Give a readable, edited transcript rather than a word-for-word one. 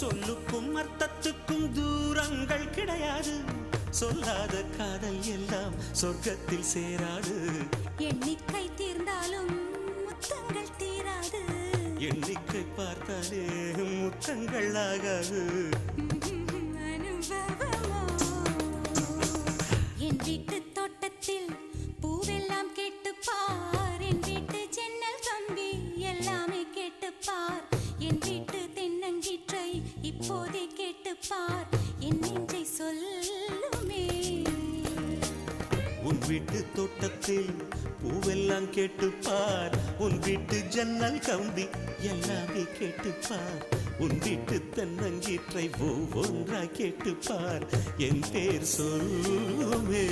சொல்லுக்கும் அர்த்தத்துக்கும் தூரங்கள் கிடையாது. சொல்லாத காதல் எல்லாம் சொர்க்கத்தில் சேராது. எண்ணிக்கை தீர்ந்தாலும் முத்தங்கள் தீராது. எண்ணிக்கை பார்த்தாலே முத்தங்கள் ஆகாது. என் வீட்டு தோட்டத்தில் பூவெல்லாம் கேட்டுப்பார். என் வீட்டு ஜன்னல் கம்பி எல்லாமே கேட்டுப்பார். என் வீட்டு தென்னங்கீற்றை இப்போதே கேட்டுப்பார். என் நெஞ்சை சொல்லுமே. உன் வீட்டு தோட்டத்தில் பூவெல்லாம் கேட்டுப்பார். உன் வீட்டு ஜன்னல் கம்பி எல்லாமே கேட்டுப்பார். உன் வீட்டு தென்னங்கீற்றை ஒவ்வொன்றா கேட்டுப்பார். என் பேர் சொல்லுமே.